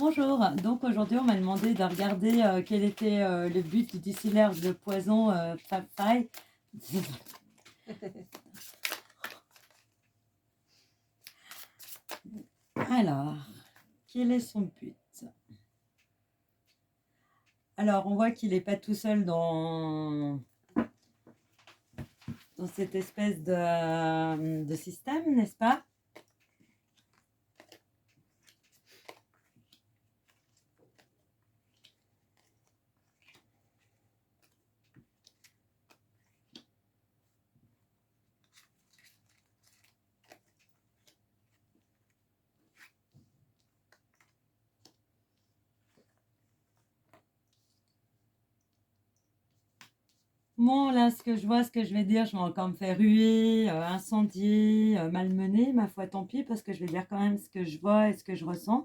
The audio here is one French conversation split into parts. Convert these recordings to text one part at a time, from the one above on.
Bonjour, donc aujourd'hui on m'a demandé de regarder quel était le but du distilleur de poison Fabfy. Alors, quel est son but? Alors on voit qu'il n'est pas tout seul dans cette espèce de système, n'est-ce pas? Bon, là, ce que je vois, ce que je vais dire, je vais encore me faire huer, incendier, malmener, ma foi, tant pis, parce que je vais dire quand même ce que je vois et ce que je ressens.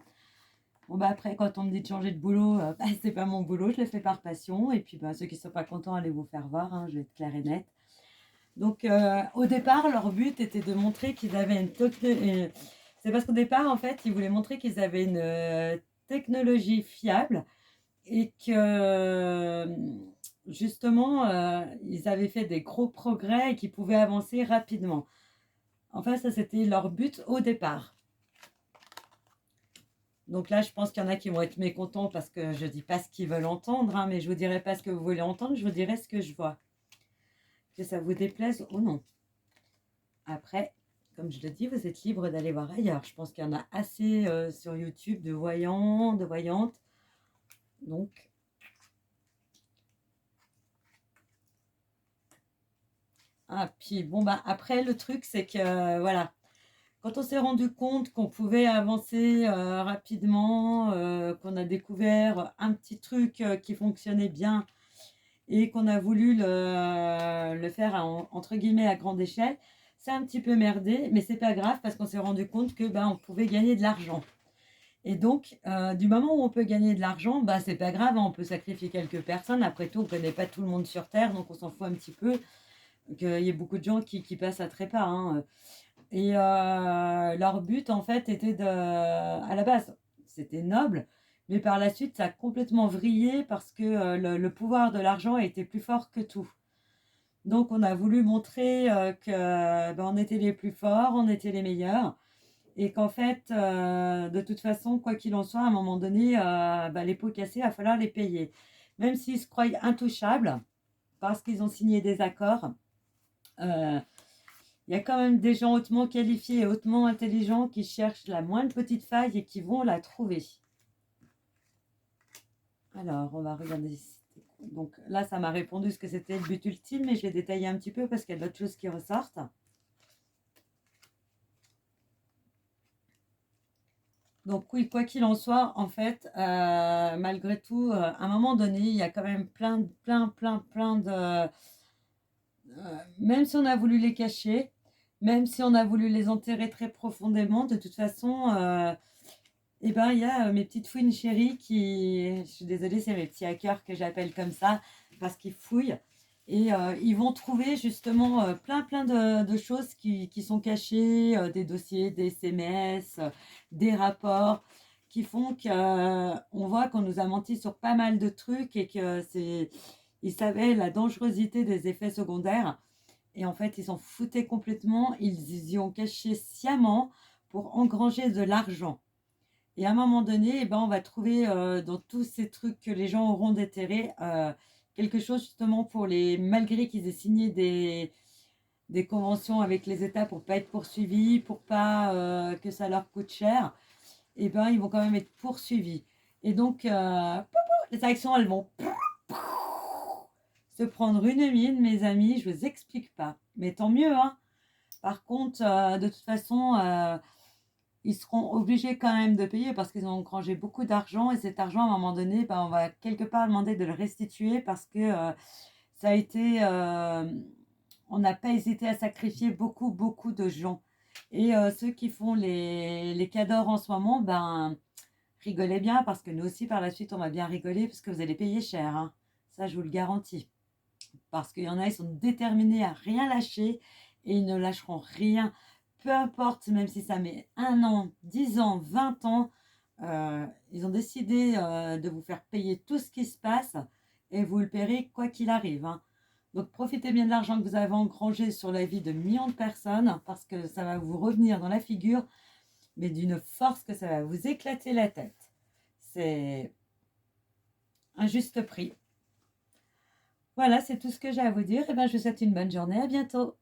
Bon, bah après, quand on me dit de changer de boulot, bah, c'est pas mon boulot, je le fais par passion. Et puis, bah, ceux qui sont pas contents, allez vous faire voir, hein, je vais être claire et nette. Donc, au départ, leur but était de montrer qu'ils avaient c'est parce qu'au départ, en fait, ils voulaient montrer qu'ils avaient une technologie fiable et que justement, ils avaient fait des gros progrès et qu'ils pouvaient avancer rapidement. Enfin, ça, c'était leur but au départ. Donc là, je pense qu'il y en a qui vont être mécontents parce que je ne dis pas ce qu'ils veulent entendre, hein, mais je ne vous dirai pas ce que vous voulez entendre, je vous dirai ce que je vois. Que ça vous déplaise ou non. Après, comme je le dis, vous êtes libre d'aller voir ailleurs. Je pense qu'il y en a assez sur YouTube de voyants, de voyantes. Donc, ah, puis bon, bah après, le truc, c'est que voilà, quand on s'est rendu compte qu'on pouvait avancer rapidement, qu'on a découvert un petit truc qui fonctionnait bien et qu'on a voulu le faire entre guillemets à grande échelle, c'est un petit peu merdé, mais c'est pas grave parce qu'on s'est rendu compte que on pouvait gagner de l'argent. Et donc, du moment où on peut gagner de l'argent, c'est pas grave, hein, on peut sacrifier quelques personnes. Après tout, on connaît pas tout le monde sur Terre, donc on s'en fout un petit peu qu'il y ait beaucoup de gens qui passent à trépas, hein. Et leur but, en fait, était à la base, c'était noble, mais par la suite, ça a complètement vrillé parce que le pouvoir de l'argent était plus fort que tout. Donc, on a voulu montrer que on était les plus forts, on était les meilleurs, et qu'en fait, de toute façon, quoi qu'il en soit, à un moment donné, les pots cassés, il va falloir les payer. Même s'ils se croient intouchables, parce qu'ils ont signé des accords, euh, il y a quand même des gens hautement qualifiés et hautement intelligents qui cherchent la moindre petite faille et qui vont la trouver. Alors, on va regarder. Donc là, ça m'a répondu ce que c'était le but ultime, mais je vais détailler un petit peu parce qu'il y a d'autres choses qui ressortent. Donc oui, quoi qu'il en soit, en fait, malgré tout, à un moment donné, il y a quand même plein de... même si on a voulu les cacher, même si on a voulu les enterrer très profondément, de toute façon, il y a mes petites fouines chéries qui... Je suis désolée, c'est mes petits hackers que j'appelle comme ça, parce qu'ils fouillent. Et ils vont trouver justement plein de choses qui sont cachées, des dossiers, des SMS, des rapports, qui font qu'on voit qu'on nous a menti sur pas mal de trucs et ils savaient la dangerosité des effets secondaires. Et en fait, ils s'en foutaient complètement. Ils y ont caché sciemment pour engranger de l'argent. Et à un moment donné, on va trouver dans tous ces trucs que les gens auront déterrés quelque chose justement pour les, malgré qu'ils aient signé des conventions avec les États pour pas être poursuivis, pour pas que ça leur coûte cher, ils vont quand même être poursuivis. Et donc, les actions, elles vont se prendre une mine, mes amis, je vous explique pas. Mais tant mieux, hein. Par contre, de toute façon, ils seront obligés quand même de payer parce qu'ils ont engrangé beaucoup d'argent et cet argent, à un moment donné, on va quelque part demander de le restituer parce que ça a été, on n'a pas hésité à sacrifier beaucoup de gens. Et ceux qui font les cadors en ce moment, rigolez bien parce que nous aussi, par la suite, on va bien rigoler parce que vous allez payer cher, hein. Ça, je vous le garantis. Parce qu'il y en a, ils sont déterminés à rien lâcher et ils ne lâcheront rien. Peu importe, même si ça met 1 an, 10 ans, 20 ans, Ils ont décidé de vous faire payer tout ce qui se passe et vous le paierez quoi qu'il arrive, hein. Donc profitez bien de l'argent que vous avez engrangé sur la vie de millions de personnes parce que ça va vous revenir dans la figure, mais d'une force que ça va vous éclater la tête. C'est un juste prix. Voilà, c'est tout ce que j'ai à vous dire. Et ben, je vous souhaite une bonne journée. À bientôt.